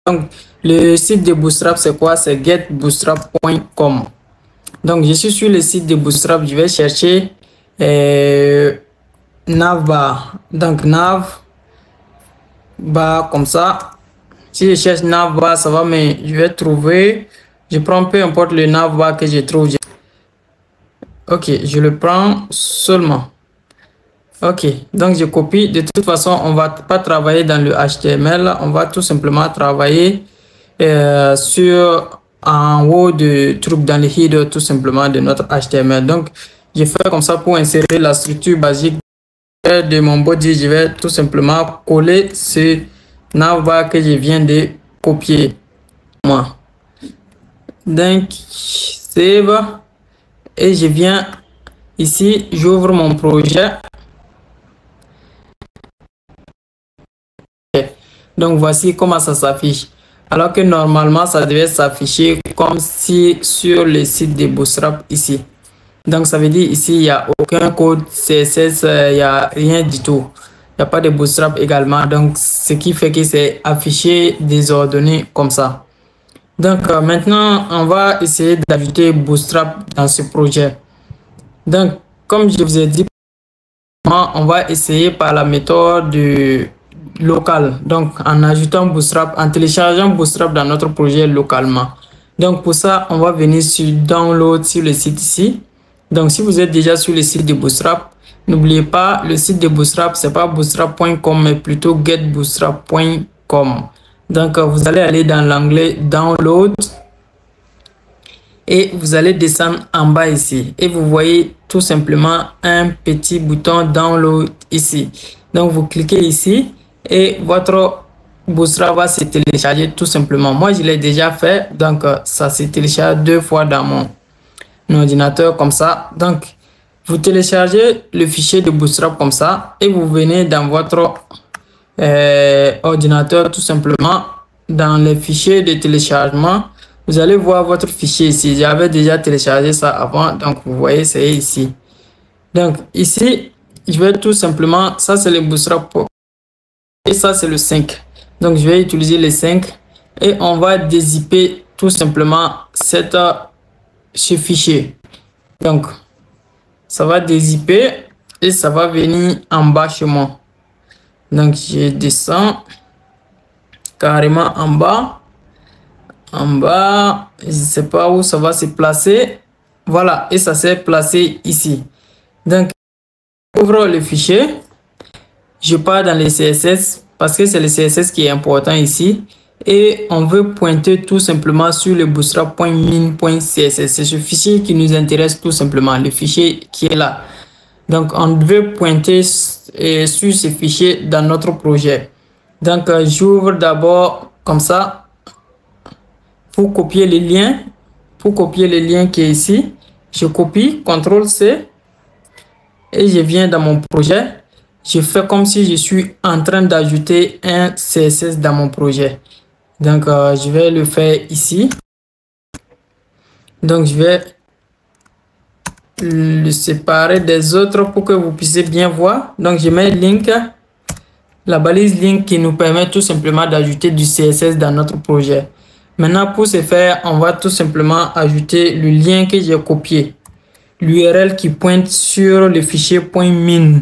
Donc, le site de Bootstrap, c'est quoi? C'est getbootstrap.com. Donc, je suis sur le site de Bootstrap. Je vais chercher navbar. Donc, navbar comme ça. Si je cherche navbar, ça va, mais je vais trouver. Je prends peu importe le navbar que je trouve. Ok, je le prends seulement. Ok, donc je copie. De toute façon, on va pas travailler dans le HTML. On va tout simplement travailler sur en haut de truc dans le header tout simplement de notre HTML. Donc, je fais comme ça pour insérer la structure basique de mon body. Je vais tout simplement coller ce navbar que je viens de copier. Moi. Donc, save. Et je viens ici, j'ouvre mon projet. Donc voici comment ça s'affiche. Alors que normalement ça devait s'afficher comme si sur le site de Bootstrap ici. Donc ça veut dire ici il n'y a aucun code CSS, il n'y a rien du tout. Il n'y a pas de Bootstrap également. Donc ce qui fait que c'est affiché désordonné comme ça. Donc maintenant on va essayer d'ajouter Bootstrap dans ce projet. Donc comme je vous ai dit, on va essayer par la méthode de local, donc en ajoutant Bootstrap, en téléchargeant Bootstrap dans notre projet localement. Donc pour ça, on va venir sur Download sur le site ici. Donc si vous êtes déjà sur le site de Bootstrap, n'oubliez pas, le site de Bootstrap, c'est pas bootstrap.com, mais plutôt getbootstrap.com. Donc vous allez aller dans l'onglet Download et vous allez descendre en bas ici et vous voyez tout simplement un petit bouton Download ici. Donc vous cliquez ici et votre Bootstrap va se télécharger tout simplement. Moi, je l'ai déjà fait, donc ça se télécharge 2 fois dans mon ordinateur comme ça. Donc, vous téléchargez le fichier de Bootstrap comme ça et vous venez dans votre ordinateur tout simplement. Dans les fichiers de téléchargement, vous allez voir votre fichier ici. J'avais déjà téléchargé ça avant, donc vous voyez, c'est ici. Donc, ici, je vais tout simplement, ça c'est le Bootstrap. Et ça, c'est le 5. Donc, je vais utiliser le 5. Et on va dézipper tout simplement ce fichier. Donc, ça va dézipper et ça va venir en bas chez moi. Donc, je descends carrément en bas. En bas, je ne sais pas où ça va se placer. Voilà, et ça s'est placé ici. Donc, j'ouvre le fichier. Je pars dans les CSS parce que c'est le CSS qui est important ici. Et on veut pointer tout simplement sur le bootstrap.min.css. C'est ce fichier qui nous intéresse tout simplement, le fichier qui est là. Donc, on veut pointer sur ce fichier dans notre projet. Donc, j'ouvre d'abord comme ça pour copier le lien. Pour copier le lien qui est ici, je copie, CTRL-C et je viens dans mon projet. Je fais comme si je suis en train d'ajouter un CSS dans mon projet. Donc, je vais le faire ici. Donc, je vais le séparer des autres pour que vous puissiez bien voir. Donc, je mets link, la balise link qui nous permet tout simplement d'ajouter du CSS dans notre projet. Maintenant, pour ce faire, on va tout simplement ajouter le lien que j'ai copié. L'URL qui pointe sur le fichier .min.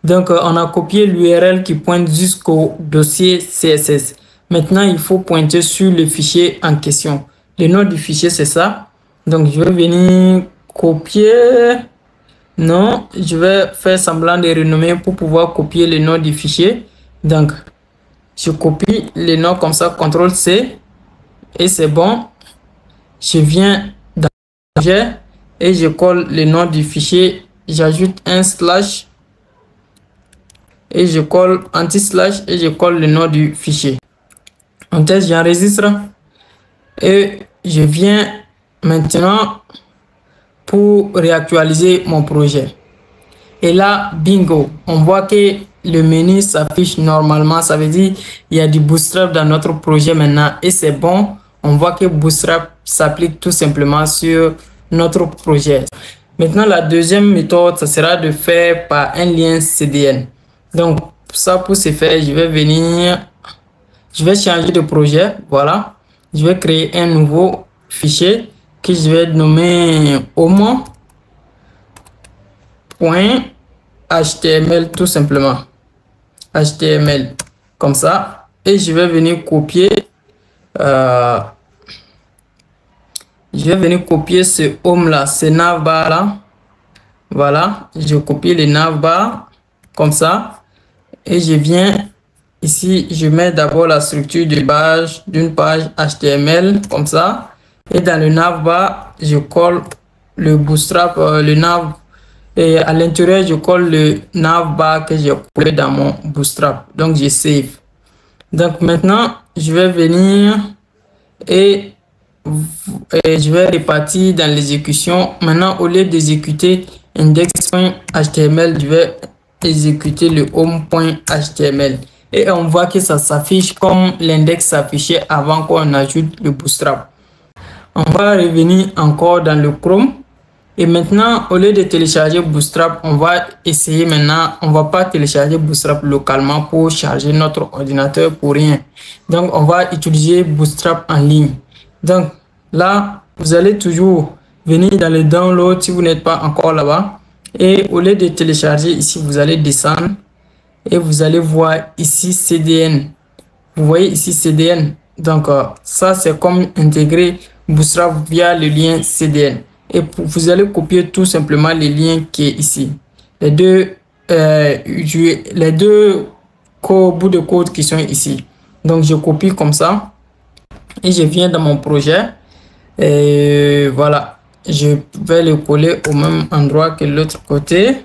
Donc, on a copié l'URL qui pointe jusqu'au dossier CSS. Maintenant, il faut pointer sur le fichier en question. Le nom du fichier, c'est ça. Donc, je vais venir copier. Non, je vais faire semblant de renommer pour pouvoir copier le nom du fichier. Donc, je copie le nom comme ça, CTRL-C. Et c'est bon. Je viens dans le projet et je colle le nom du fichier. J'ajoute un slash et je colle anti-slash et je colle le nom du fichier. En test, j'enregistre et je viens maintenant pour réactualiser mon projet. Et là, bingo, on voit que le menu s'affiche normalement. Ça veut dire il y a du Bootstrap dans notre projet maintenant et c'est bon. On voit que Bootstrap s'applique tout simplement sur notre projet. Maintenant, la deuxième méthode, ça sera de faire par un lien CDN. Donc, ça, pour ce faire, je vais venir je vais changer de projet. Voilà. Je vais créer un nouveau fichier que je vais nommer home.html tout simplement. HTML comme ça. Et je vais venir copier. Je vais venir copier ce home là, ce navbar là. Voilà. Je copie le navbar comme ça. Et je viens ici, je mets d'abord la structure de page d'une page HTML comme ça. Et dans le navbar, je colle le bootstrap, le nav. Et à l'intérieur, je colle le navbar que j'ai collé dans mon bootstrap. Donc, je save. Donc, maintenant, je vais venir et je vais répartir dans l'exécution. Maintenant, au lieu d'exécuter index.html, je vais exécuter le home.html. Et on voit que ça s'affiche comme l'index s'affichait avant qu'on ajoute le bootstrap. On va revenir encore dans le Chrome. Et maintenant, au lieu de télécharger Bootstrap, on va essayer maintenant, on va pas télécharger Bootstrap localement pour charger notre ordinateur pour rien. Donc, on va utiliser Bootstrap en ligne. Donc, là, vous allez toujours venir dans le download si vous n'êtes pas encore là-bas. Et au lieu de télécharger ici, vous allez descendre et vous allez voir ici CDN. Vous voyez ici CDN. Donc, ça, c'est comme intégrer Bootstrap via le lien CDN. Et vous allez copier tout simplement les liens qui est ici. Les deux bouts de code qui sont ici. Donc, je copie comme ça. Et je viens dans mon projet. Et voilà. Je vais le coller au même endroit que l'autre côté.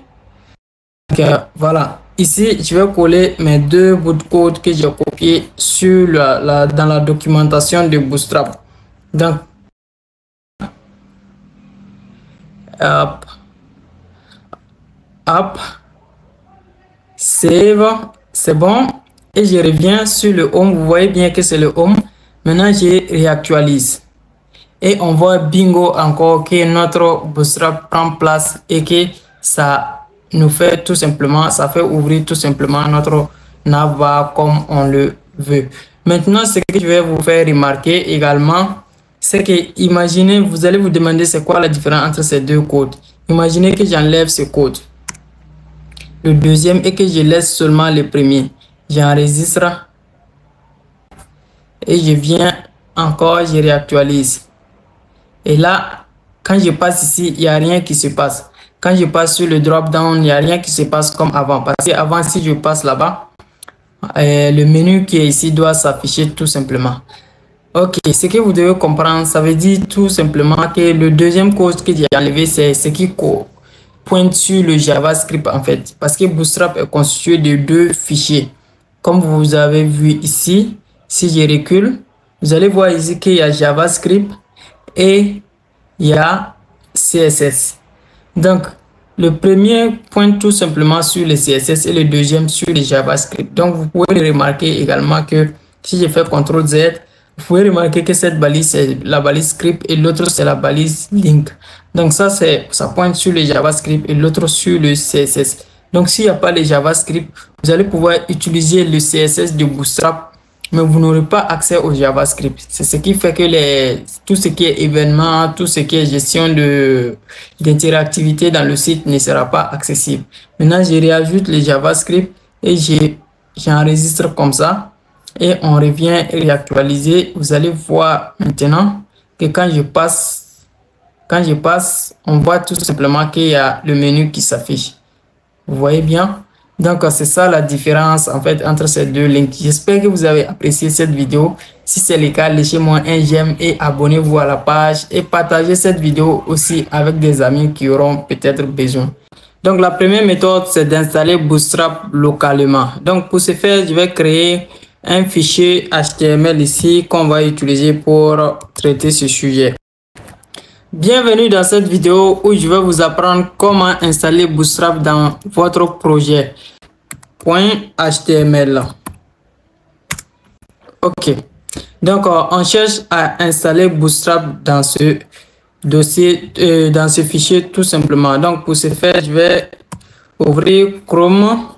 Donc, voilà. Ici, je vais coller mes deux bouts de code que j'ai copiés sur dans la documentation de Bootstrap. Donc, save, c'est bon. Et je reviens sur le home. Vous voyez bien que c'est le home. Maintenant, je réactualise. Et on voit bingo encore que notre Bootstrap prend place et que ça nous fait tout simplement, ça fait ouvrir tout simplement notre navbar comme on le veut. Maintenant, ce que je vais vous faire remarquer également, c'est que, imaginez, vous allez vous demander c'est quoi la différence entre ces deux codes. Imaginez que j'enlève ce code, le deuxième, et que je laisse seulement le premier. J'enregistre et je viens encore, je réactualise. Et là, quand je passe ici, il n'y a rien qui se passe. Quand je passe sur le drop-down, il n'y a rien qui se passe comme avant. Parce qu'avant, si je passe là-bas, le menu qui est ici doit s'afficher tout simplement. Ok, ce que vous devez comprendre, ça veut dire tout simplement que le deuxième code que j'ai enlevé, c'est ce qui pointe sur le JavaScript en fait. Parce que Bootstrap est constitué de deux fichiers. Comme vous avez vu ici, si je recule, vous allez voir ici qu'il y a JavaScript et il y a CSS. Donc, le premier pointe tout simplement sur le CSS et le deuxième sur le JavaScript. Donc, vous pouvez remarquer également que si je fais CTRL Z, vous pouvez remarquer que cette balise, c'est la balise script et l'autre, c'est la balise link. Donc, ça pointe sur le JavaScript et l'autre sur le CSS. Donc, s'il n'y a pas le JavaScript, vous allez pouvoir utiliser le CSS de Bootstrap, mais vous n'aurez pas accès au JavaScript. C'est ce qui fait que tout ce qui est événement, tout ce qui est gestion d'interactivité dans le site ne sera pas accessible. Maintenant, je réajoute le JavaScript et j'enregistre comme ça. Et on revient réactualiser. Vous allez voir maintenant que quand je passe, on voit tout simplement qu'il y a le menu qui s'affiche. Vous voyez bien? Donc, c'est ça la différence en fait entre ces deux links. J'espère que vous avez apprécié cette vidéo. Si c'est le cas, laissez-moi un j'aime et abonnez-vous à la page et partagez cette vidéo aussi avec des amis qui auront peut-être besoin. Donc, la première méthode, c'est d'installer Bootstrap localement. Donc, pour ce faire, je vais créer un fichier HTML ici qu'on va utiliser pour traiter ce sujet. Bienvenue dans cette vidéo où je vais vous apprendre comment installer Bootstrap dans votre projet .html. Ok. Donc, on cherche à installer Bootstrap dans ce dossier, dans ce fichier tout simplement. Donc, pour ce faire, je vais ouvrir Chrome.